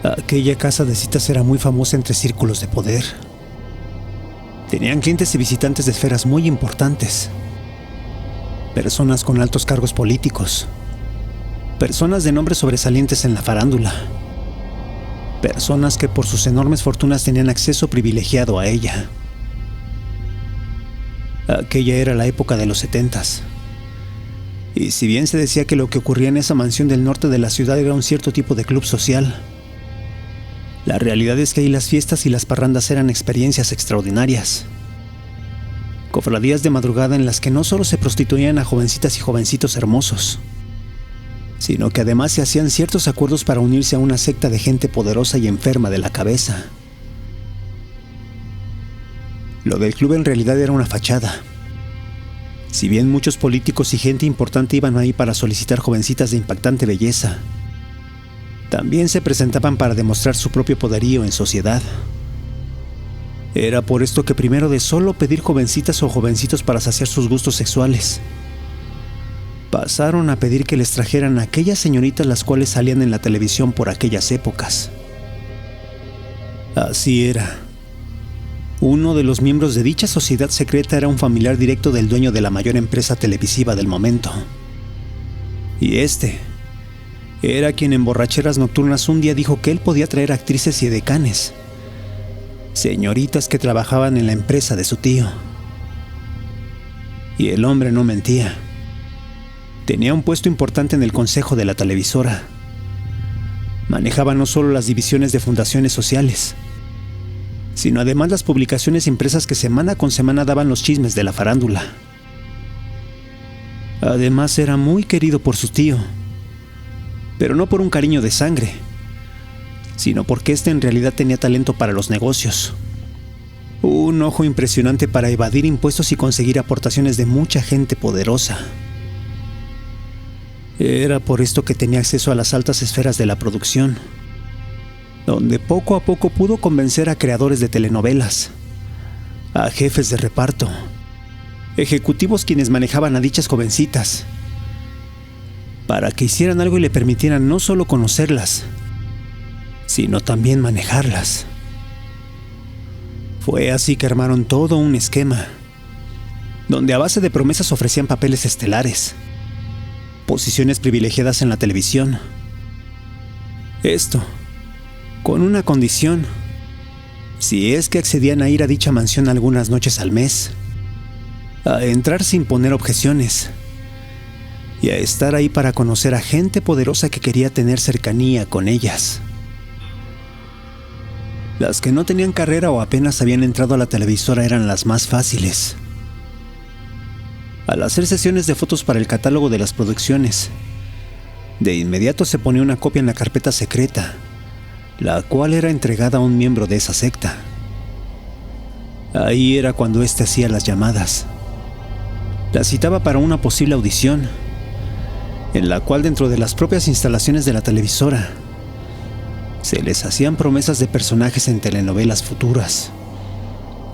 Aquella casa de citas era muy famosa entre círculos de poder. Tenían clientes y visitantes de esferas muy importantes. Personas con altos cargos políticos. Personas de nombres sobresalientes en la farándula. Personas que por sus enormes fortunas tenían acceso privilegiado a ella. Aquella era la época de los 70s. Y si bien se decía que lo que ocurría en esa mansión del norte de la ciudad era un cierto tipo de club social, la realidad es que ahí las fiestas y las parrandas eran experiencias extraordinarias. Cofradías de madrugada en las que no solo se prostituían a jovencitas y jovencitos hermosos, sino que además se hacían ciertos acuerdos para unirse a una secta de gente poderosa y enferma de la cabeza. Lo del club en realidad era una fachada. Si bien muchos políticos y gente importante iban ahí para solicitar jovencitas de impactante belleza, también se presentaban para demostrar su propio poderío en sociedad. Era por esto que primero de solo pedir jovencitas o jovencitos para saciar sus gustos sexuales, pasaron a pedir que les trajeran a aquellas señoritas las cuales salían en la televisión por aquellas épocas. Así era. Uno de los miembros de dicha sociedad secreta era un familiar directo del dueño de la mayor empresa televisiva del momento. Y este era quien en borracheras nocturnas un día dijo que él podía traer actrices y edecanes, señoritas que trabajaban en la empresa de su tío. Y el hombre no mentía. Tenía un puesto importante en el consejo de la televisora. Manejaba no solo las divisiones de fundaciones sociales, sino además las publicaciones impresas que semana con semana daban los chismes de la farándula. Además era muy querido por su tío, pero no por un cariño de sangre, sino porque este en realidad tenía talento para los negocios. Un ojo impresionante para evadir impuestos y conseguir aportaciones de mucha gente poderosa. Era por esto que tenía acceso a las altas esferas de la producción, donde poco a poco pudo convencer a creadores de telenovelas, a jefes de reparto, ejecutivos quienes manejaban a dichas jovencitas, para que hicieran algo y le permitieran no solo conocerlas, sino también manejarlas. Fue así que armaron todo un esquema, donde a base de promesas ofrecían papeles estelares, posiciones privilegiadas en la televisión. Esto, con una condición: si es que accedían a ir a dicha mansión algunas noches al mes, a entrar sin poner objeciones, y a estar ahí para conocer a gente poderosa que quería tener cercanía con ellas. Las que no tenían carrera o apenas habían entrado a la televisora eran las más fáciles. Al hacer sesiones de fotos para el catálogo de las producciones, de inmediato se ponía una copia en la carpeta secreta, la cual era entregada a un miembro de esa secta. Ahí era cuando éste hacía las llamadas. La citaba para una posible audición, en la cual dentro de las propias instalaciones de la televisora se les hacían promesas de personajes en telenovelas futuras,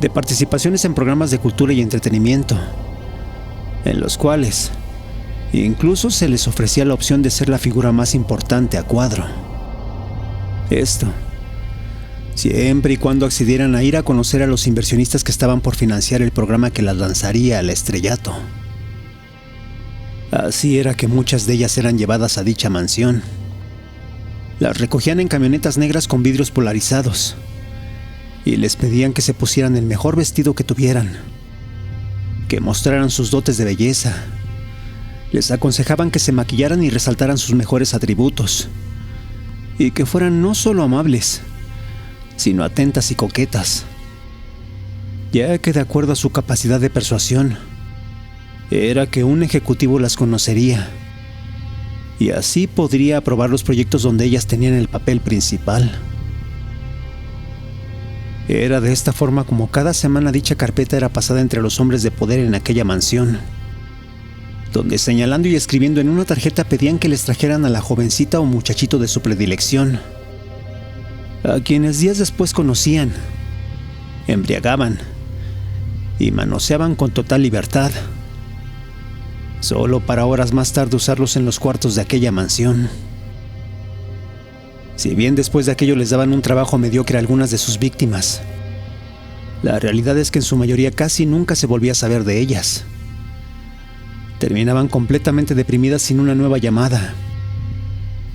de participaciones en programas de cultura y entretenimiento, en los cuales incluso se les ofrecía la opción de ser la figura más importante a cuadro. Esto, siempre y cuando accedieran a ir a conocer a los inversionistas que estaban por financiar el programa que las lanzaría al estrellato. Así era que muchas de ellas eran llevadas a dicha mansión. Las recogían en camionetas negras con vidrios polarizados y les pedían que se pusieran el mejor vestido que tuvieran, que mostraran sus dotes de belleza. Les aconsejaban que se maquillaran y resaltaran sus mejores atributos, y que fueran no solo amables, sino atentas y coquetas, ya que de acuerdo a su capacidad de persuasión, era que un ejecutivo las conocería, y así podría aprobar los proyectos donde ellas tenían el papel principal. Era de esta forma como cada semana dicha carpeta era pasada entre los hombres de poder en aquella mansión, donde señalando y escribiendo en una tarjeta pedían que les trajeran a la jovencita o muchachito de su predilección, a quienes días después conocían, embriagaban y manoseaban con total libertad, solo para horas más tarde usarlos en los cuartos de aquella mansión. Si bien después de aquello les daban un trabajo mediocre a algunas de sus víctimas, la realidad es que en su mayoría casi nunca se volvía a saber de ellas. Terminaban completamente deprimidas sin una nueva llamada.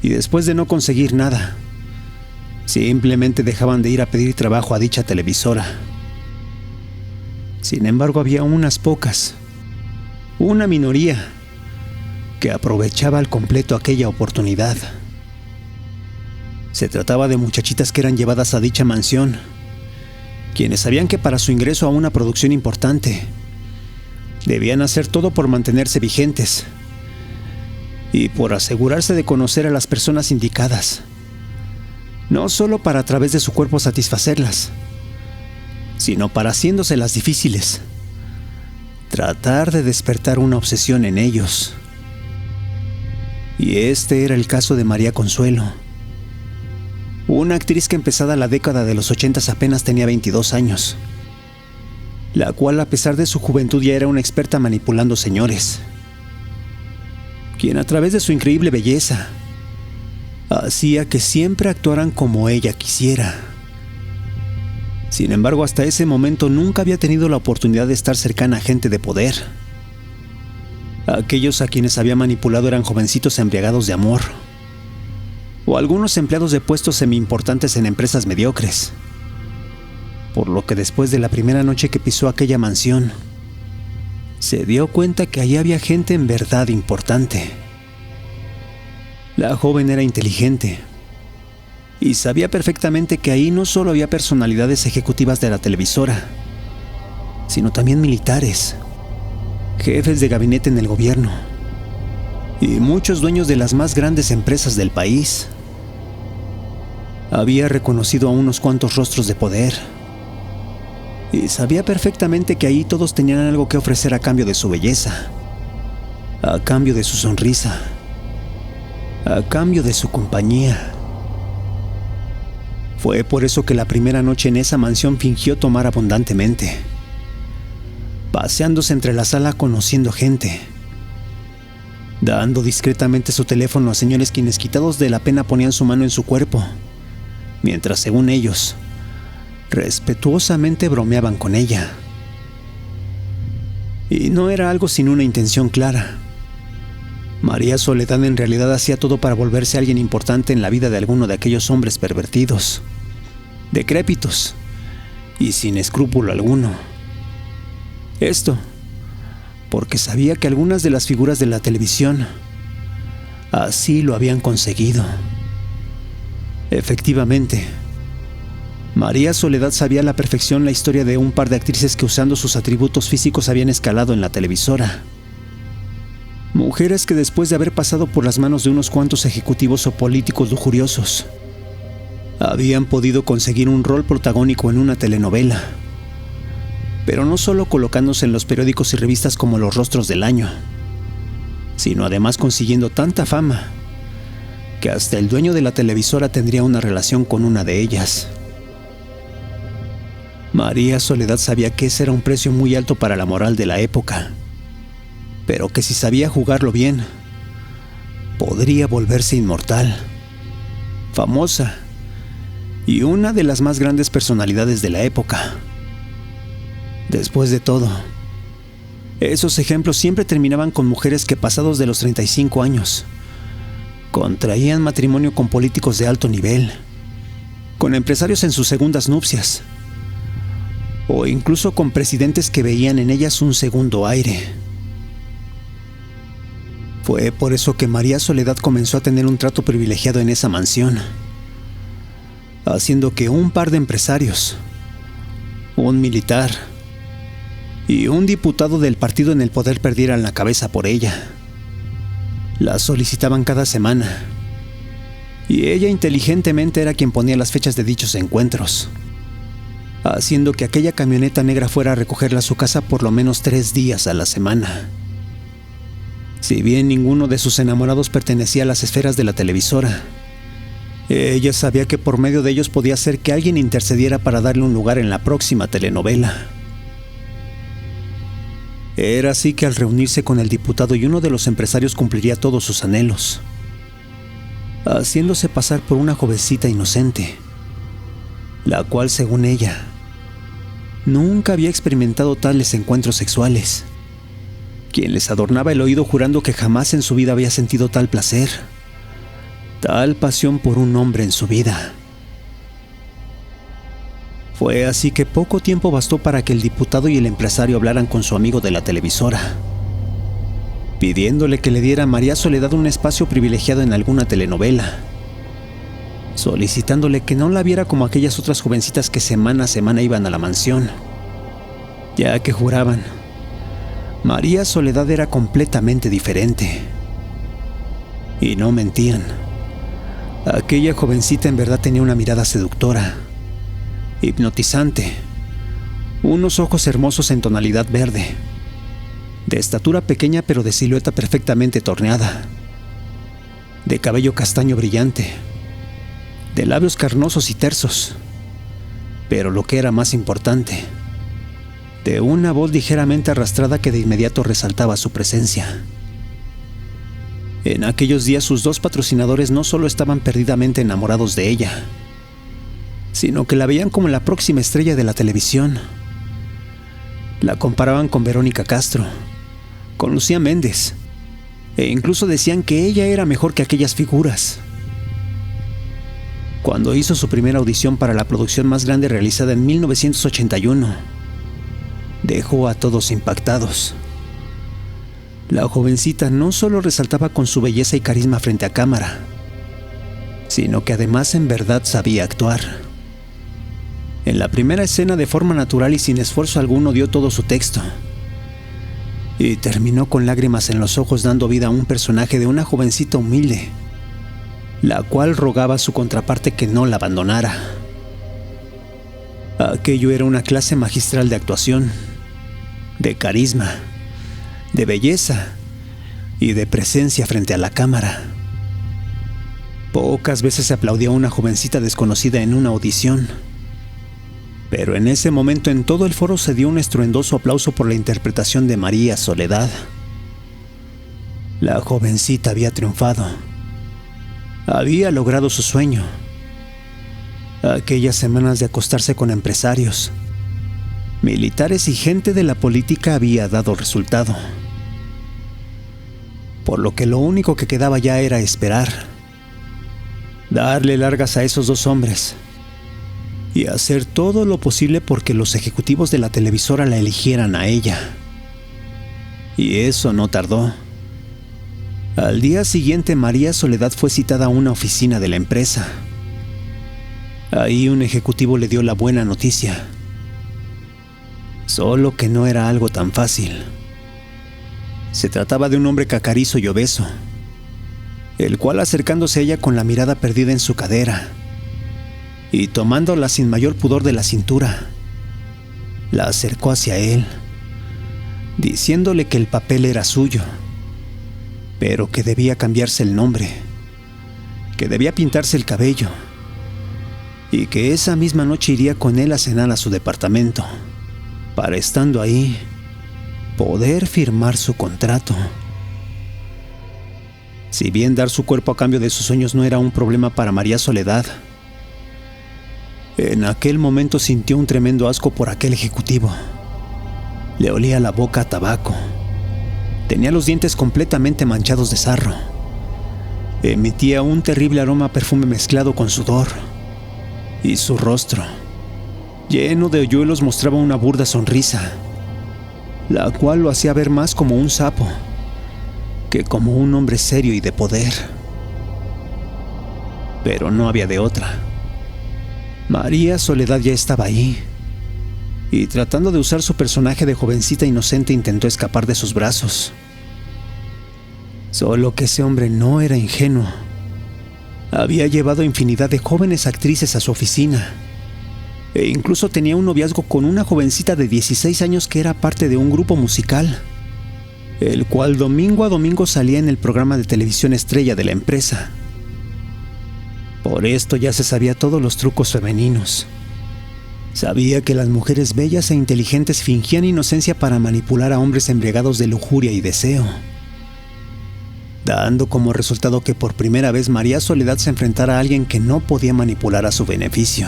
Y después de no conseguir nada, simplemente dejaban de ir a pedir trabajo a dicha televisora. Sin embargo, había unas pocas, una minoría, que aprovechaba al completo aquella oportunidad. Se trataba de muchachitas que eran llevadas a dicha mansión, quienes sabían que para su ingreso a una producción importante, debían hacer todo por mantenerse vigentes y por asegurarse de conocer a las personas indicadas, no solo para a través de su cuerpo satisfacerlas, sino para haciéndoselas difíciles, tratar de despertar una obsesión en ellos. Y este era el caso de María Consuelo, una actriz que empezada la década de los 80 apenas tenía 22 años, la cual a pesar de su juventud ya era una experta manipulando señores, quien a través de su increíble belleza hacía que siempre actuaran como ella quisiera. Sin embargo, hasta ese momento nunca había tenido la oportunidad de estar cercana a gente de poder. Aquellos a quienes había manipulado eran jovencitos embriagados de amor, o algunos empleados de puestos semi-importantes en empresas mediocres. Por lo que después de la primera noche que pisó aquella mansión, se dio cuenta que allí había gente en verdad importante. La joven era inteligente y sabía perfectamente que ahí no solo había personalidades ejecutivas de la televisora, sino también militares, jefes de gabinete en el gobierno y muchos dueños de las más grandes empresas del país. Había reconocido a unos cuantos rostros de poder y sabía perfectamente que ahí todos tenían algo que ofrecer a cambio de su belleza, a cambio de su sonrisa, a cambio de su compañía. Fue por eso que la primera noche en esa mansión fingió tomar abundantemente, paseándose entre la sala conociendo gente, dando discretamente su teléfono a señores quienes, quitados de la pena, ponían su mano en su cuerpo, mientras, según ellos, respetuosamente bromeaban con ella. Y no era algo sin una intención clara. María Soledad en realidad hacía todo para volverse alguien importante en la vida de alguno de aquellos hombres pervertidos, decrépitos y sin escrúpulo alguno. Esto porque sabía que algunas de las figuras de la televisión así lo habían conseguido. Efectivamente, María Soledad sabía a la perfección la historia de un par de actrices que, usando sus atributos físicos, habían escalado en la televisora. Mujeres que, después de haber pasado por las manos de unos cuantos ejecutivos o políticos lujuriosos, habían podido conseguir un rol protagónico en una telenovela, pero no solo colocándose en los periódicos y revistas como los rostros del año, sino además consiguiendo tanta fama que hasta el dueño de la televisora tendría una relación con una de ellas. María Soledad sabía que ese era un precio muy alto para la moral de la época, pero que si sabía jugarlo bien, podría volverse inmortal, famosa y una de las más grandes personalidades de la época. Después de todo, esos ejemplos siempre terminaban con mujeres que, pasados de los 35 años, contraían matrimonio con políticos de alto nivel, con empresarios en sus segundas nupcias, o incluso con presidentes que veían en ellas un segundo aire. Fue por eso que María Soledad comenzó a tener un trato privilegiado en esa mansión, haciendo que un par de empresarios, un militar y un diputado del partido en el poder perdieran la cabeza por ella. La solicitaban cada semana, y ella inteligentemente era quien ponía las fechas de dichos encuentros, haciendo que aquella camioneta negra fuera a recogerla a su casa por lo menos 3 días a la semana. Si bien ninguno de sus enamorados pertenecía a las esferas de la televisora, ella sabía que por medio de ellos podía hacer que alguien intercediera para darle un lugar en la próxima telenovela. Era así que, al reunirse con el diputado y uno de los empresarios, cumpliría todos sus anhelos. haciéndose pasar por una jovencita inocente, la cual, según ella, nunca había experimentado tales encuentros sexuales, quien les adornaba el oído jurando que jamás en su vida había sentido tal placer, tal pasión por un hombre en su vida. Fue así que poco tiempo bastó para que el diputado y el empresario hablaran con su amigo de la televisora, pidiéndole que le diera a María Soledad un espacio privilegiado en alguna telenovela, solicitándole que no la viera como aquellas otras jovencitas que semana a semana iban a la mansión, ya que juraban, María Soledad era completamente diferente. Y no mentían. Aquella jovencita en verdad tenía una mirada seductora, hipnotizante, unos ojos hermosos en tonalidad verde, de estatura pequeña pero de silueta perfectamente torneada, de cabello castaño brillante, de labios carnosos y tersos, pero lo que era más importante, de una voz ligeramente arrastrada que de inmediato resaltaba su presencia. En aquellos días sus dos patrocinadores no solo estaban perdidamente enamorados de ella, sino que la veían como la próxima estrella de la televisión. La comparaban con Verónica Castro, con Lucía Méndez, e incluso decían que ella era mejor que aquellas figuras. Cuando hizo su primera audición para la producción más grande realizada en 1981, dejó a todos impactados. La jovencita no solo resaltaba con su belleza y carisma frente a cámara, sino que además en verdad sabía actuar. En la primera escena, de forma natural y sin esfuerzo alguno, dio todo su texto, y terminó con lágrimas en los ojos dando vida a un personaje de una jovencita humilde, la cual rogaba a su contraparte que no la abandonara. Aquello era una clase magistral de actuación, de carisma, de belleza y de presencia frente a la cámara. Pocas veces se aplaudía a una jovencita desconocida en una audición, pero en ese momento en todo el foro se dio un estruendoso aplauso por la interpretación de María Soledad. La jovencita había triunfado. Había logrado su sueño. Aquellas semanas de acostarse con empresarios, militares y gente de la política había dado resultado. Por lo que lo único que quedaba ya era esperar, darle largas a esos dos hombres y hacer todo lo posible porque los ejecutivos de la televisora la eligieran a ella. Y eso no tardó. Al día siguiente, María Soledad fue citada a una oficina de la empresa. Ahí un ejecutivo le dio la buena noticia. Solo que no era algo tan fácil. Se trataba de un hombre cacarizo y obeso, el cual, acercándose a ella con la mirada perdida en su cadera y tomándola sin mayor pudor de la cintura, la acercó hacia él, diciéndole que el papel era suyo, pero que debía cambiarse el nombre, que debía pintarse el cabello y que esa misma noche iría con él a cenar a su departamento, para, estando ahí, poder firmar su contrato. Si bien dar su cuerpo a cambio de sus sueños no era un problema para María Soledad, en aquel momento sintió un tremendo asco por aquel ejecutivo. Le olía la boca a tabaco. Tenía los dientes completamente manchados de sarro. Emitía un terrible aroma a perfume mezclado con sudor. Y su rostro, lleno de hoyuelos, mostraba una burda sonrisa, la cual lo hacía ver más como un sapo que como un hombre serio y de poder. Pero no había de otra. María Soledad ya estaba ahí, y tratando de usar su personaje de jovencita inocente intentó escapar de sus brazos. Solo que ese hombre no era ingenuo. Había llevado infinidad de jóvenes actrices a su oficina, e incluso tenía un noviazgo con una jovencita de 16 años que era parte de un grupo musical, el cual domingo a domingo salía en el programa de televisión estrella de la empresa. Por esto ya se sabía todos los trucos femeninos. Sabía que las mujeres bellas e inteligentes fingían inocencia para manipular a hombres embriagados de lujuria y deseo. dando como resultado que por primera vez María Soledad se enfrentara a alguien que no podía manipular a su beneficio.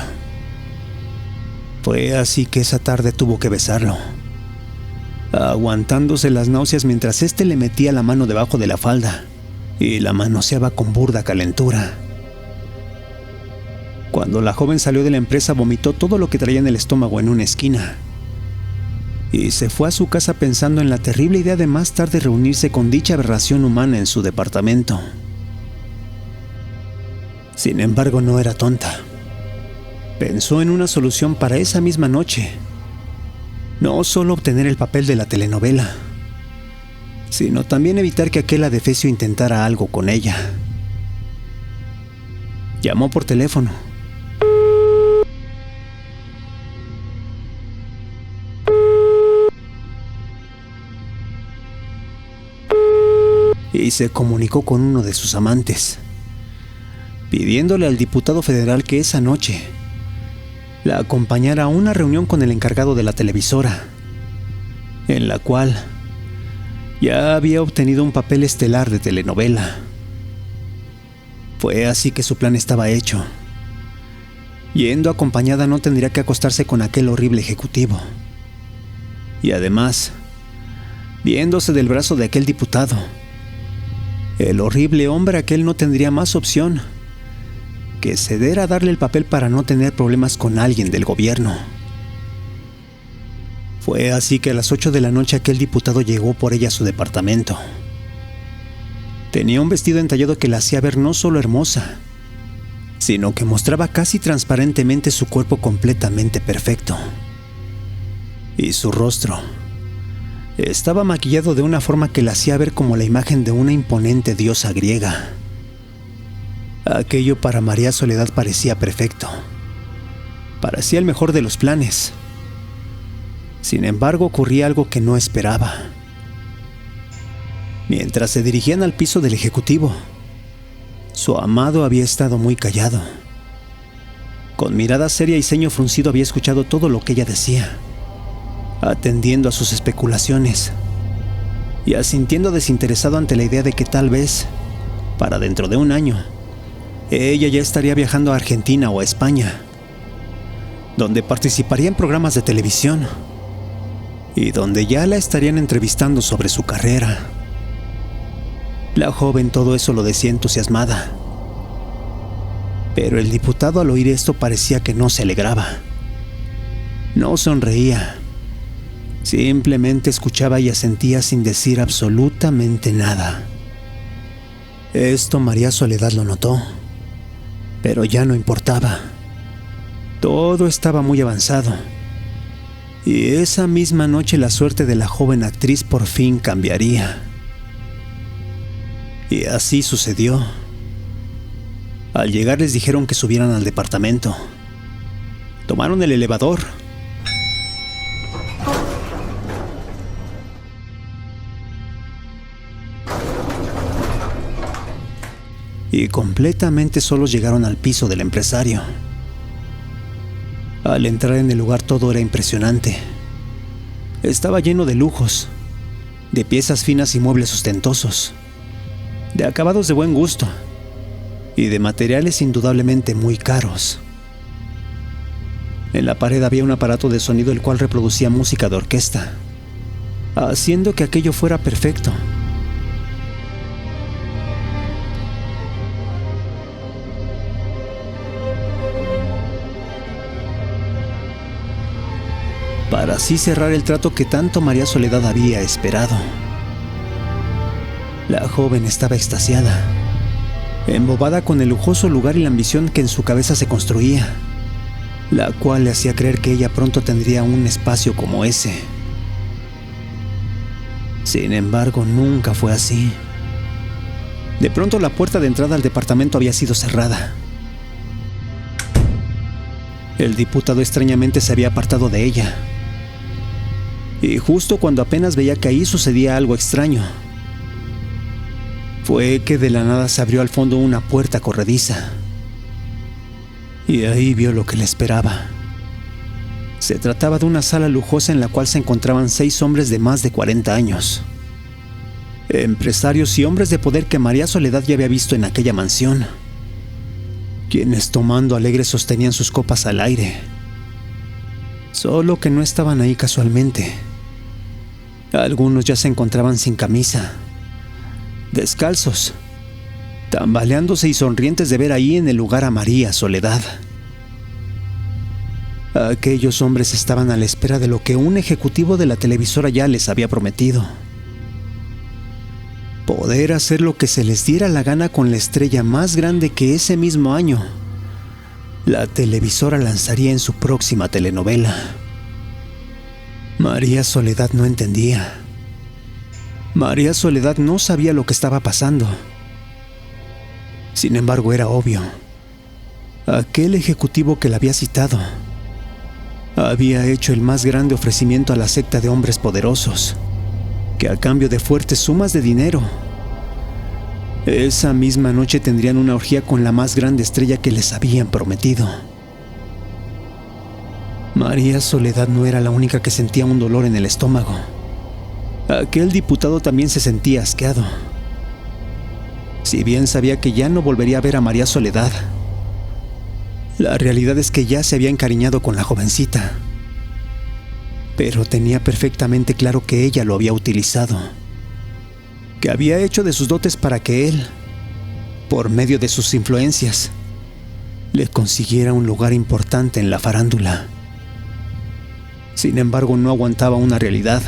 Fue así que esa tarde tuvo que besarlo, aguantándose las náuseas mientras éste le metía la mano debajo de la falda y la manoseaba con burda calentura. Cuando la joven salió de la empresa, vomitó todo lo que traía en el estómago en una esquina y se fue a su casa pensando en la terrible idea de más tarde reunirse con dicha aberración humana en su departamento. Sin embargo, no era tonta. Pensó en una solución para esa misma noche. No solo obtener el papel de la telenovela, sino también evitar que aquel adefesio intentara algo con ella. Llamó por teléfono. Y se comunicó con uno de sus amantes, pidiéndole al diputado federal que esa noche la acompañara a una reunión con el encargado de la televisora, en la cual ya había obtenido un papel estelar de telenovela. Fue así que su plan estaba hecho. Yendo acompañada no tendría que acostarse con aquel horrible ejecutivo. Y además, viéndose del brazo de aquel diputado, el horrible hombre aquel no tendría más opción que ceder a darle el papel para no tener problemas con alguien del gobierno. Fue así que a las 8 de la noche aquel diputado llegó por ella a su departamento. Tenía un vestido entallado que la hacía ver no solo hermosa, sino que mostraba casi transparentemente su cuerpo completamente perfecto. Y su rostro estaba maquillado de una forma que la hacía ver como la imagen de una imponente diosa griega. Aquello para María Soledad parecía perfecto. Parecía el mejor de los planes. Sin embargo, ocurría algo que no esperaba. Mientras se dirigían al piso del ejecutivo, su amado había estado muy callado. Con mirada seria y ceño fruncido había escuchado todo lo que ella decía, atendiendo a sus especulaciones y asintiendo desinteresado ante la idea de que tal vez, para dentro de un año, ella ya estaría viajando a Argentina o a España, donde participaría en programas de televisión y donde ya la estarían entrevistando sobre su carrera. La joven todo eso lo decía entusiasmada, pero el diputado al oír esto parecía que no se alegraba. No sonreía. Simplemente escuchaba y asentía sin decir absolutamente nada. Esto María Soledad lo notó, pero ya no importaba. Todo estaba muy avanzado, y esa misma noche la suerte de la joven actriz por fin cambiaría. Y así sucedió. Al llegar les dijeron que subieran al departamento. Tomaron el elevador. Y completamente solos llegaron al piso del empresario. Al entrar en el lugar todo era impresionante. Estaba lleno de lujos, de piezas finas y muebles ostentosos, de acabados de buen gusto y de materiales indudablemente muy caros. En la pared había un aparato de sonido el cual reproducía música de orquesta, haciendo que aquello fuera perfecto. Para así cerrar el trato que tanto María Soledad había esperado. La joven estaba extasiada, embobada con el lujoso lugar y la ambición que en su cabeza se construía, la cual le hacía creer que ella pronto tendría un espacio como ese. Sin embargo, nunca fue así. De pronto la puerta de entrada al departamento había sido cerrada. El diputado extrañamente se había apartado de ella. Y justo cuando apenas veía que ahí sucedía algo extraño, fue que de la nada se abrió al fondo una puerta corrediza. Y ahí vio lo que le esperaba. Se trataba de una sala lujosa en la cual se encontraban 6 hombres de más de 40 años. empresarios y hombres de poder que María Soledad ya había visto en aquella mansión, quienes tomando alegres sostenían sus copas al aire. Solo que no estaban ahí casualmente. Algunos ya se encontraban sin camisa, descalzos, tambaleándose y sonrientes de ver ahí en el lugar a María Soledad. Aquellos hombres estaban a la espera de lo que un ejecutivo de la televisora ya les había prometido: poder hacer lo que se les diera la gana con la estrella más grande que ese mismo año la televisora lanzaría en su próxima telenovela. María Soledad no entendía. María Soledad no sabía lo que estaba pasando. Sin embargo, era obvio. Aquel ejecutivo que la había citado había hecho el más grande ofrecimiento a la secta de hombres poderosos, que a cambio de fuertes sumas de dinero, esa misma noche tendrían una orgía con la más grande estrella que les habían prometido. María Soledad no era la única que sentía un dolor en el estómago. Aquel diputado también se sentía asqueado. Si bien sabía que ya no volvería a ver a María Soledad, la realidad es que ya se había encariñado con la jovencita. Pero tenía perfectamente claro que ella lo había utilizado, que había hecho de sus dotes para que él, por medio de sus influencias, le consiguiera un lugar importante en la farándula. Sin embargo, no aguantaba una realidad.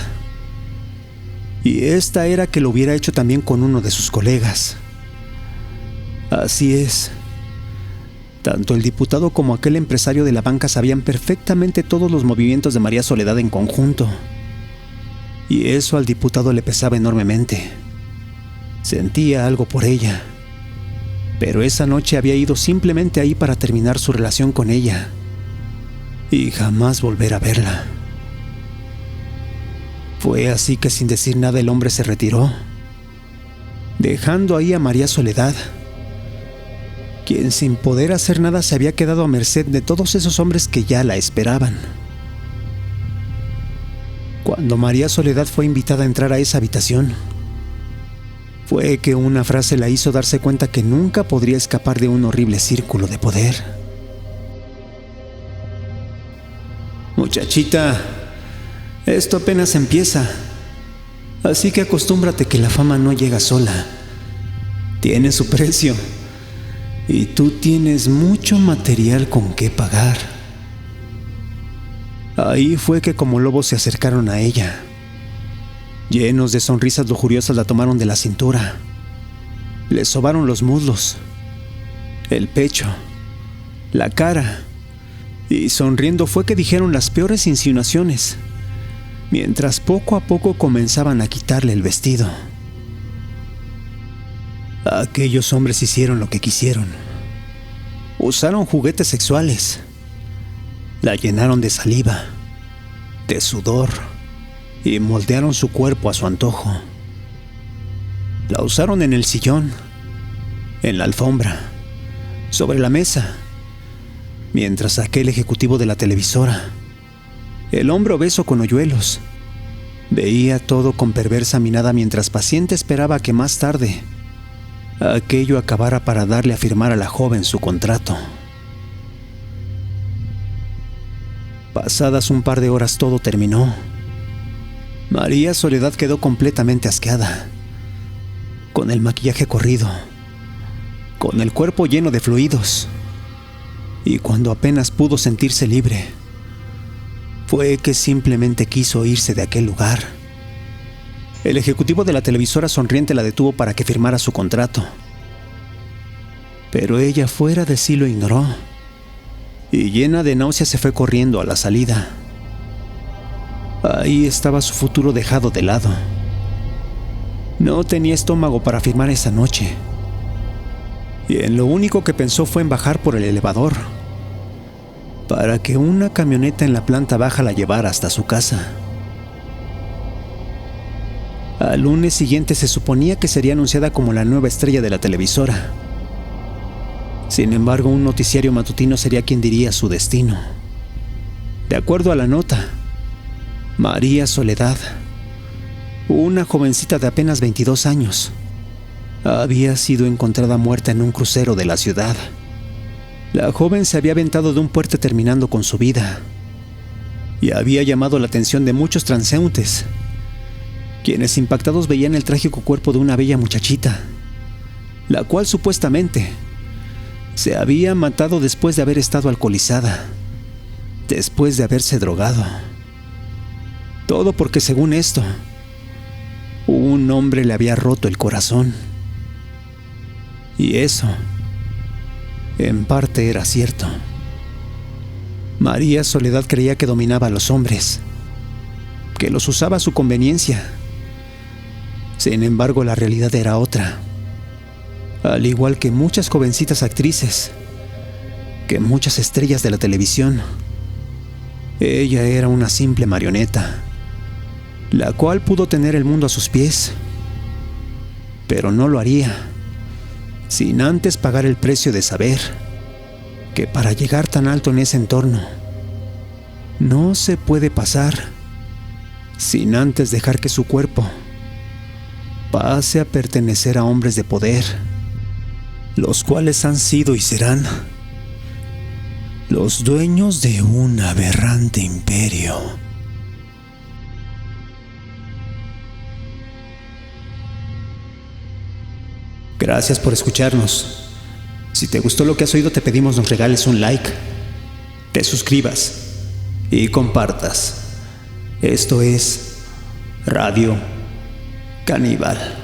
Y esta era que lo hubiera hecho también con uno de sus colegas. Así es. Tanto el diputado como aquel empresario de la banca sabían perfectamente todos los movimientos de María Soledad en conjunto. Y eso al diputado le pesaba enormemente. Sentía algo por ella. Pero esa noche había ido simplemente ahí para terminar su relación con ella y jamás volver a verla. Fue así que sin decir nada el hombre se retiró, dejando ahí a María Soledad, quien sin poder hacer nada se había quedado a merced de todos esos hombres que ya la esperaban. Cuando María Soledad fue invitada a entrar a esa habitación, fue que una frase la hizo darse cuenta que nunca podría escapar de un horrible círculo de poder. Muchachita, esto apenas empieza, así que acostúmbrate que la fama no llega sola. Tiene su precio, y tú tienes mucho material con qué pagar. Ahí fue que como lobos se acercaron a ella. Llenos de sonrisas lujuriosas la tomaron de la cintura. Le sobaron los muslos, el pecho, la cara, y sonriendo fue que dijeron las peores insinuaciones, mientras poco a poco comenzaban a quitarle el vestido. Aquellos hombres hicieron lo que quisieron. Usaron juguetes sexuales. La llenaron de saliva, de sudor, y moldearon su cuerpo a su antojo. La usaron en el sillón, en la alfombra, sobre la mesa, mientras aquel ejecutivo de la televisora, el hombre obeso con hoyuelos, veía todo con perversa mirada mientras paciente esperaba que más tarde aquello acabara para darle a firmar a la joven su contrato. Pasadas un par de horas todo terminó. María Soledad quedó completamente asqueada, con el maquillaje corrido, con el cuerpo lleno de fluidos, y cuando apenas pudo sentirse libre, fue que simplemente quiso irse de aquel lugar. El ejecutivo de la televisora sonriente la detuvo para que firmara su contrato, pero ella fuera de sí lo ignoró, y llena de náuseas se fue corriendo a la salida. Ahí estaba su futuro dejado de lado. No tenía estómago para firmar esa noche, y en lo único que pensó fue en bajar por el elevador, para que una camioneta en la planta baja la llevara hasta su casa. Al lunes siguiente se suponía que sería anunciada como la nueva estrella de la televisora. Sin embargo, un noticiario matutino sería quien diría su destino. De acuerdo a la nota, María Soledad una jovencita de apenas 22 años, había sido encontrada muerta en un crucero de la ciudad. La joven se había aventado de un puente terminando con su vida y había llamado la atención de muchos transeúntes, quienes impactados veían el trágico cuerpo de una bella muchachita, la cual supuestamente se había matado después de haber estado alcoholizada, después de haberse drogado. Todo porque, según esto, un hombre le había roto el corazón. Y eso, en parte, era cierto. María Soledad creía que dominaba a los hombres, que los usaba a su conveniencia. Sin embargo, la realidad era otra. Al igual que muchas jovencitas actrices, que muchas estrellas de la televisión, ella era una simple marioneta, la cual pudo tener el mundo a sus pies, pero no lo haría sin antes pagar el precio de saber que para llegar tan alto en ese entorno no se puede pasar sin antes dejar que su cuerpo pase a pertenecer a hombres de poder, los cuales han sido y serán los dueños de un aberrante imperio. Gracias por escucharnos. Si te gustó lo que has oído, te pedimos nos regales un like, te suscribas y compartas. Esto es Radio Caníbal.